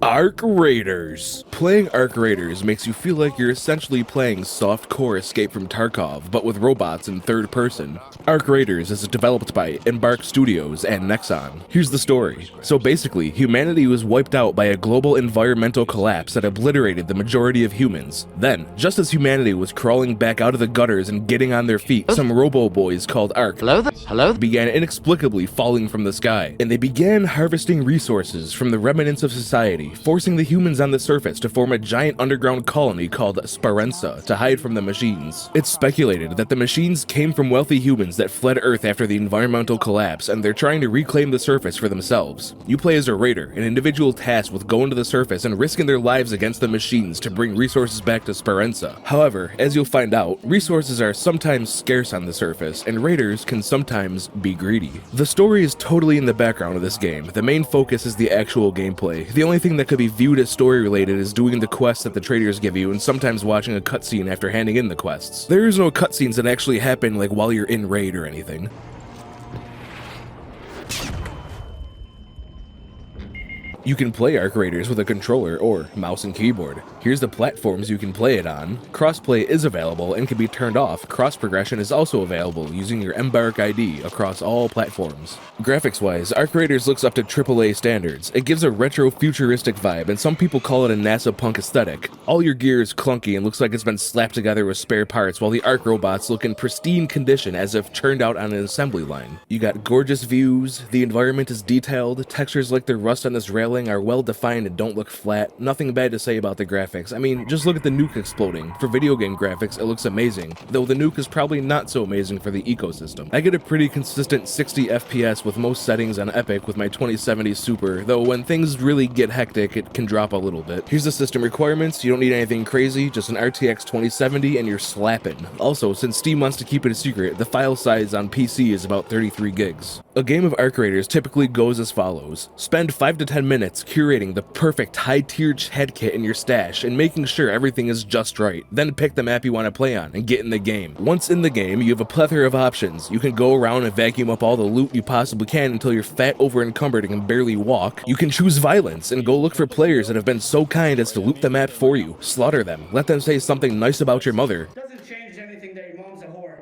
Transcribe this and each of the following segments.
Arc Raiders. Playing Arc Raiders makes you feel like you're essentially playing softcore Escape from Tarkov, but with robots in third person. Arc Raiders is developed by Embark Studios and Nexon. Here's the story. So basically, humanity was wiped out by a global environmental collapse that obliterated the majority of humans. Then, just as humanity was crawling back out of the gutters and getting on their feet, some robo-boys called Arc began inexplicably falling from the sky, and they began harvesting resources from the remnants of society, forcing the humans on the surface to form a giant underground colony called Speranza to hide from the machines. It's speculated that the machines came from wealthy humans that fled Earth after the environmental collapse, and they're trying to reclaim the surface for themselves. You play as a raider, an individual tasked with going to the surface and risking their lives against the machines to bring resources back to Speranza. However, as you'll find out, resources are sometimes scarce on the surface, and raiders can sometimes be greedy. The story is totally in the background of this game. The main focus is the actual gameplay. The only thing that could be viewed as story related is doing the quests that the traders give you and sometimes watching a cutscene after handing in the quests. There is no cutscenes that actually happen like while you're in raid or anything. You can play Arc Raiders with a controller or mouse and keyboard. Here's the platforms you can play it on. Crossplay is available and can be turned off. Cross progression is also available using your Embark ID across all platforms. Graphics-wise, Arc Raiders looks up to AAA standards. It gives a retro-futuristic vibe, and some people call it a NASA punk aesthetic. All your gear is clunky and looks like it's been slapped together with spare parts, while the Arc robots look in pristine condition as if churned out on an assembly line. You got gorgeous views, the environment is detailed, textures like the rust on this railing are well defined and don't look flat. Nothing bad to say about the graphics. I mean, just look at the nuke exploding. For video game graphics, it looks amazing, though the nuke is probably not so amazing for the ecosystem. I get a pretty consistent 60 FPS with most settings on Epic with my 2070 Super, though when things really get hectic, it can drop a little bit. Here's the system requirements. You don't need anything crazy, just an RTX 2070 and you're slapping. Also, since Steam wants to keep it a secret, the file size on PC is about 33 gigs. A game of Arc Raiders typically goes as follows. Spend 5 to 10 minutes curating the perfect high-tier head kit in your stash and making sure everything is just right. Then pick the map you want to play on and get in the game. Once in the game, you have a plethora of options. You can go around and vacuum up all the loot you possibly can until you're fat, over-encumbered, and can barely walk. You can choose violence and go look for players that have been so kind as to loot the map for you. Slaughter them. Let them say something nice about your mother. Doesn't change anything that your mom's a whore.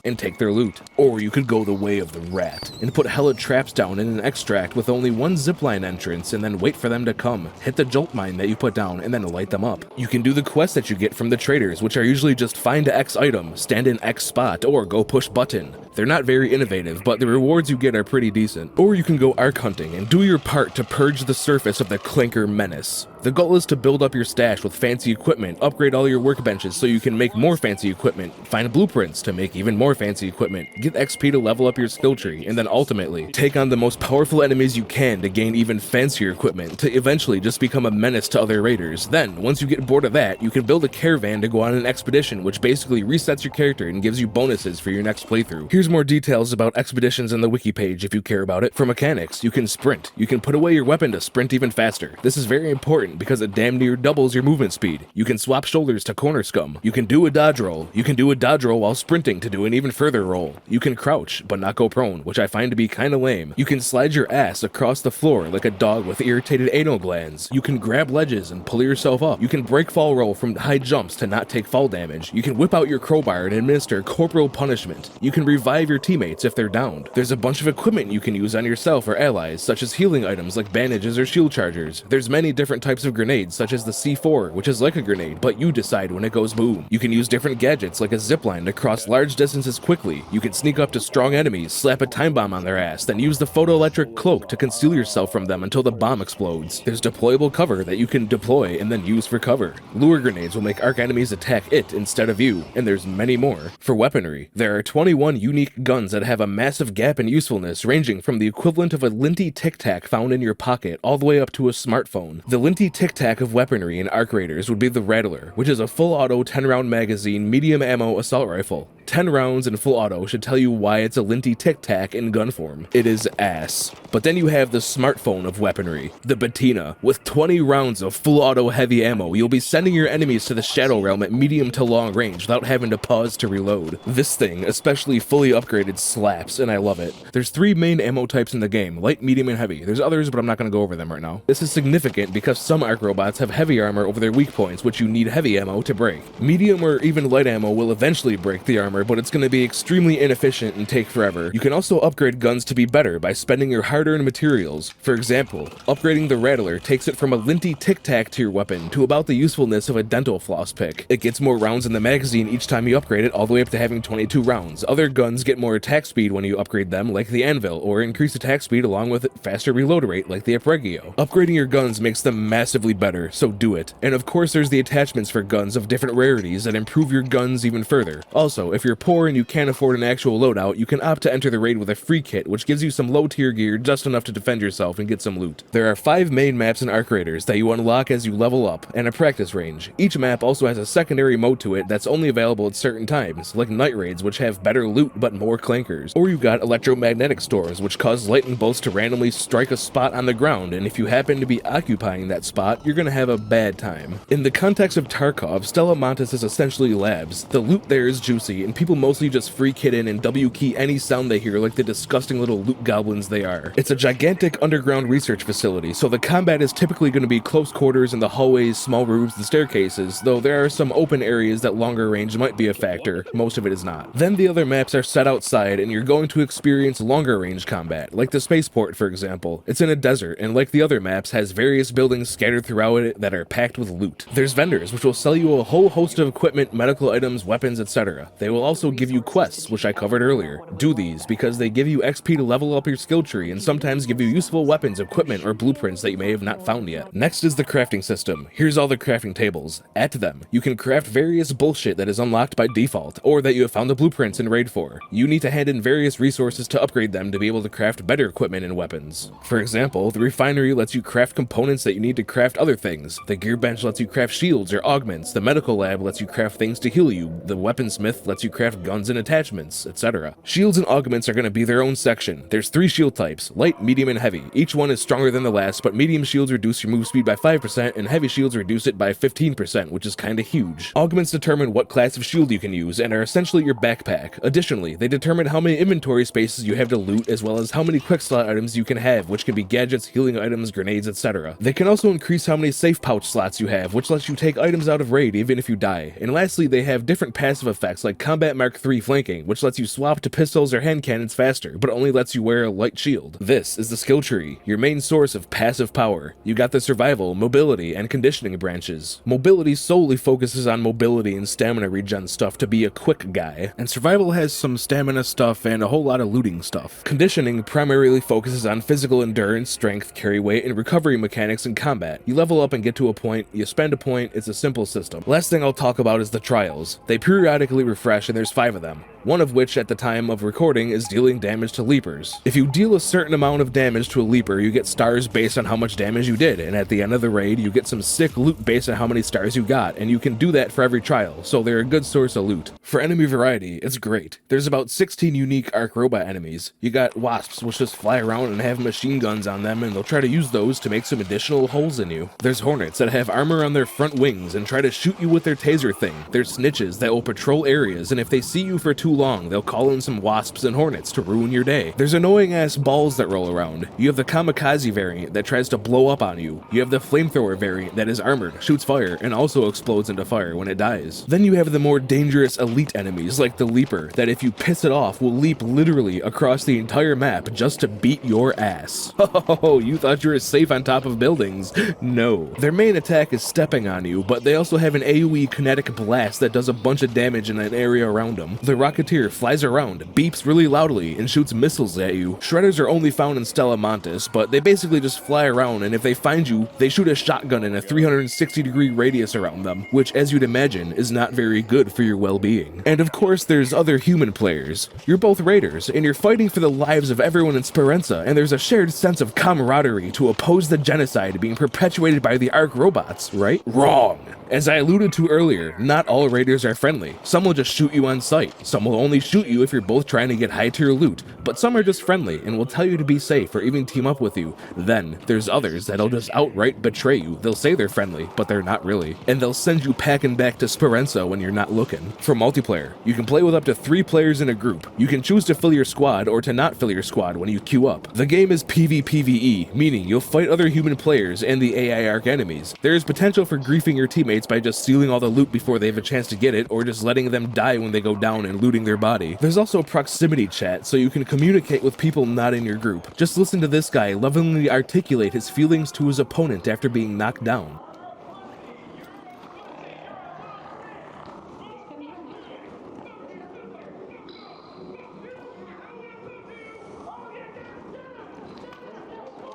And take their loot. Or you could go the way of the rat and put hella traps down in an extract with only one zipline entrance and then wait for them to come. Hit the jolt mine that you put down and then light them up. You can do the quests that you get from the traders, which are usually just find X item, stand in X spot, or go push button. They're not very innovative, but the rewards you get are pretty decent. Or you can go arc hunting and do your part to purge the surface of the clinker menace. The goal is to build up your stash with fancy equipment, upgrade all your workbenches so you can make more fancy equipment, find blueprints to make even more fancy equipment, get XP to level up your skill tree, and then ultimately take on the most powerful enemies you can to gain even fancier equipment to eventually just become a menace to other raiders. Then, once you get bored of that, you can build a caravan to go on an expedition, which basically resets your character and gives you bonuses for your next playthrough. Here's more details about expeditions on the wiki page if you care about it. For mechanics, you can sprint. You can put away your weapon to sprint even faster. This is very important because it damn near doubles your movement speed. You can swap shoulders to corner scum. You can do a dodge roll. You can do a dodge roll while sprinting to do an even further roll. You can crouch, but not go prone, which I find to be kinda lame. You can slide your ass across the floor like a dog with irritated anal glands. You can grab ledges and pull yourself up. You can break fall roll from high jumps to not take fall damage. You can whip out your crowbar and administer corporal punishment. You can revive your teammates if they're downed. There's a bunch of equipment you can use on yourself or allies, such as healing items like bandages or shield chargers. There's many different types of grenades, such as the C4, which is like a grenade, but you decide when it goes boom. You can use different gadgets like a zipline to cross large distances quickly. You can sneak up to strong enemies, slap a time bomb on their ass, then use the photoelectric cloak to conceal yourself from them until the bomb explodes. There's deployable cover that you can deploy and then use for cover. Lure grenades will make arc enemies attack it instead of you, and there's many more. For weaponry, there are 21 unique guns that have a massive gap in usefulness, ranging from the equivalent of a linty tic-tac found in your pocket all the way up to a smartphone. The linty tic-tac of weaponry in Arc Raiders would be the Rattler, which is a full auto 10-round magazine medium ammo assault rifle. 10 rounds in full auto should tell you why it's a linty tic-tac in gun form. It is ass. But then you have the smartphone of weaponry, the Batina. With 20 rounds of full auto heavy ammo, you'll be sending your enemies to the Shadow Realm at medium to long range without having to pause to reload. This thing, especially fully upgraded, slaps, and I love it. There's 3 main ammo types in the game, light, medium, and heavy. There's others, but I'm not going to go over them right now. This is significant because some arc robots have heavy armor over their weak points, which you need heavy ammo to break. Medium or even light ammo will eventually break the armor, but it's going to be extremely inefficient and take forever. You can also upgrade guns to be better by spending your hard-earned materials. For example, upgrading the Rattler takes it from a linty tic-tac to your weapon to about the usefulness of a dental floss pick. It gets more rounds in the magazine each time you upgrade it, all the way up to having 22 rounds. Other guns get more attack speed when you upgrade them, like the Anvil, or increase attack speed along with faster reload rate, like the Apregio. Upgrading your guns makes them massively better, so do it. And of course there's the attachments for guns of different rarities that improve your guns even further. Also, if you're poor and you can't afford an actual loadout, you can opt to enter the raid with a free kit, which gives you some low tier gear just enough to defend yourself and get some loot. There are 5 main maps in Arc Raiders that you unlock as you level up, and a practice range. Each map also has a secondary mode to it that's only available at certain times, like night raids, which have better loot but more clankers. Or you've got electromagnetic stores, which cause lightning bolts to randomly strike a spot on the ground, and if you happen to be occupying that spot, you're gonna have a bad time. In the context of Tarkov, Stella Montes is essentially labs. The loot there is juicy, and people mostly just free kit in and W-key any sound they hear like the disgusting little loot goblins they are. It's a gigantic underground research facility, so the combat is typically going to be close quarters in the hallways, small rooms, and staircases, though there are some open areas that longer range might be a factor. Most of it is not. Then the other maps are set outside, and you're going to experience longer range combat, like the spaceport for example. It's in a desert, and like the other maps, has various buildings scattered throughout it that are packed with loot. There's vendors, which will sell you a whole host of equipment, medical items, weapons, etc. They will also give you quests, which I covered earlier. Do these, because they give you XP to level up your skill tree, and sometimes give you useful weapons, equipment, or blueprints that you may have not found yet. Next is the crafting system. Here's all the crafting tables. At them, you can craft various bullshit that is unlocked by default, or that you have found the blueprints in raid for. You need to hand in various resources to upgrade them to be able to craft better equipment and weapons. For example, the refinery lets you craft components that you need to craft other things. The gear bench lets you craft shields or augments. The medical lab lets you craft things to heal you. The weaponsmith lets you craft guns and attachments, etc. Shields and augments are going to be their own section. There's 3 shield types, light, medium, and heavy. Each one is stronger than the last, but medium shields reduce your move speed by 5%, and heavy shields reduce it by 15%, which is kinda huge. Augments determine what class of shield you can use, and are essentially your backpack. Additionally, they determine how many inventory spaces you have to loot, as well as how many quick slot items you can have, which can be gadgets, healing items, grenades, etc. They can also increase how many safe pouch slots you have, which lets you take items out of raid even if you die. And lastly, they have different passive effects like Combat Mark III flanking, which lets you swap to pistols or hand cannons faster, but only lets you wear a light shield. This is the skill tree, your main source of passive power. You got the survival, mobility, and conditioning branches. Mobility solely focuses on mobility and stamina regen stuff to be a quick guy, and survival has some stamina stuff and a whole lot of looting stuff. Conditioning primarily focuses on physical endurance, strength, carry weight, and recovery mechanics in combat. You level up and get to a point, you spend a point, it's a simple system. Last thing I'll talk about is the trials. They periodically refresh, and there's 5 of them. One of which at the time of recording is dealing damage to leapers. If you deal a certain amount of damage to a leaper, you get stars based on how much damage you did, and at the end of the raid you get some sick loot based on how many stars you got, and you can do that for every trial, so they're a good source of loot. For enemy variety, it's great. There's about 16 unique arc robot enemies. You got wasps, which just fly around and have machine guns on them, and they'll try to use those to make some additional holes in you. There's hornets that have armor on their front wings and try to shoot you with their taser thing. There's snitches that will patrol areas, and if they see you for too long, they'll call in some wasps and hornets to ruin your day. There's annoying ass balls that roll around. You have the kamikaze variant that tries to blow up on you. You have the flamethrower variant that is armored, shoots fire, and also explodes into fire when it dies. Then you have the more dangerous elite enemies like the Leaper that if you piss it off will leap literally across the entire map just to beat your ass. Oh, you thought you were safe on top of buildings? No. Their main attack is stepping on you, but they also have an AoE kinetic blast that does a bunch of damage in an area around them. The Rocketeer flies around, beeps really loudly, and shoots missiles at you. Shredders are only found in Stella Montes, but they basically just fly around, and if they find you, they shoot a shotgun in a 360-degree radius around them, which, as you'd imagine, is not very good for your well-being. And of course, there's other human players. You're both raiders, and you're fighting for the lives of everyone in Speranza, and there's a shared sense of camaraderie to oppose the genocide being perpetuated by the Arc robots, right? Wrong! As I alluded to earlier, not all raiders are friendly. Some will just shoot you on sight. Some will will only shoot you if you're both trying to get high tier loot, but some are just friendly and will tell you to be safe or even team up with you. Then there's others that'll just outright betray you. They'll say they're friendly, but they're not really, and they'll send you packing back to Speranza when you're not looking. For multiplayer, you can play with up to 3 players in a group. You can choose to fill your squad or to not fill your squad when you queue up. The game is PvPvE, meaning you'll fight other human players and the AI arc enemies. There is potential for griefing your teammates by just stealing all the loot before they have a chance to get it, or just letting them die when they go down and looting their body. There's also proximity chat, so you can communicate with people not in your group. Just listen to this guy lovingly articulate his feelings to his opponent after being knocked down.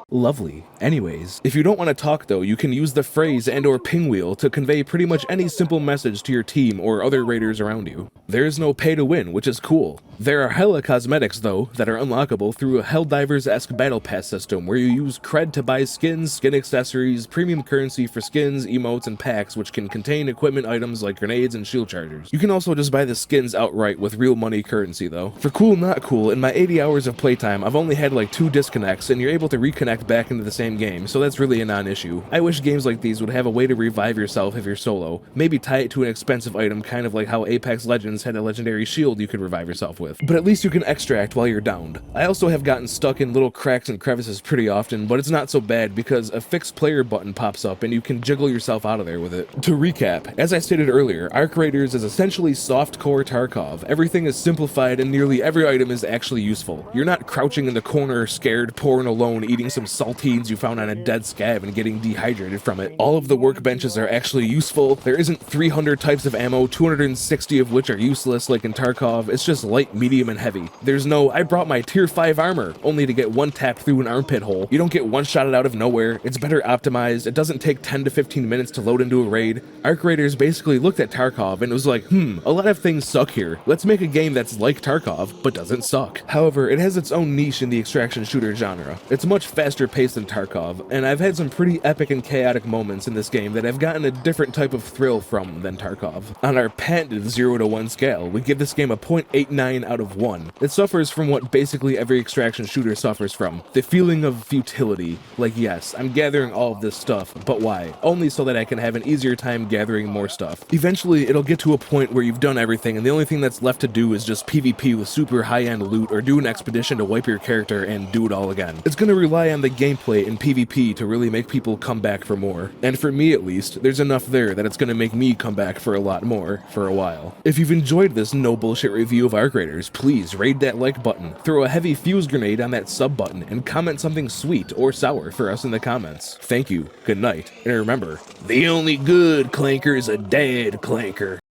Lovely. Anyways, if you don't want to talk though, you can use the phrase and or ping wheel to convey pretty much any simple message to your team or other raiders around you. There is no pay to win, which is cool. There are hella cosmetics though that are unlockable through a Helldivers-esque battle pass system where you use cred to buy skins, skin accessories, premium currency for skins, emotes, and packs which can contain equipment items like grenades and shield chargers. You can also just buy the skins outright with real money currency though. For cool not cool, in my 80 hours of playtime I've only had like 2 disconnects and you're able to reconnect back into the same game, so that's really a non-issue. I wish games like these would have a way to revive yourself if you're solo. Maybe tie it to an expensive item, kind of like how Apex Legends had a legendary shield you could revive yourself with. But at least you can extract while you're downed. I also have gotten stuck in little cracks and crevices pretty often, but it's not so bad because a fixed player button pops up and you can jiggle yourself out of there with it. To recap, as I stated earlier, Arc Raiders is essentially soft-core Tarkov. Everything is simplified and nearly every item is actually useful. You're not crouching in the corner, scared, poor and alone, eating some saltines you found on a dead scav and getting dehydrated from it. All of the workbenches are actually useful. There isn't 300 types of ammo, 260 of which are useless like in Tarkov. It's just light, medium, and heavy. There's no, I brought my tier 5 armor, only to get one tap through an armpit hole. You don't get one-shotted out of nowhere. It's better optimized. It doesn't take 10 to 15 minutes to load into a raid. Arc Raiders basically looked at Tarkov and was like, a lot of things suck here. Let's make a game that's like Tarkov, but doesn't suck. However, it has its own niche in the extraction shooter genre. It's much faster paced than Tarkov, and I've had some pretty epic and chaotic moments in this game that I've gotten a different type of thrill from than Tarkov. On our patented 0 to 1 scale, we give this game a 0.89 out of 1. It suffers from what basically every extraction shooter suffers from, the feeling of futility. Like, yes, I'm gathering all of this stuff, but why? Only so that I can have an easier time gathering more stuff. Eventually, it'll get to a point where you've done everything and the only thing that's left to do is just PvP with super high-end loot or do an expedition to wipe your character and do it all again. It's gonna rely on the gameplay and PvP to really make people come back for more. And for me at least, there's enough there that it's gonna make me come back for a lot more for a while. If you've enjoyed this no bullshit review of Arc Raiders, please raid that like button, throw a heavy fuse grenade on that sub button, and comment something sweet or sour for us in the comments. Thank you, good night, and remember, the only good clanker is a dead clanker.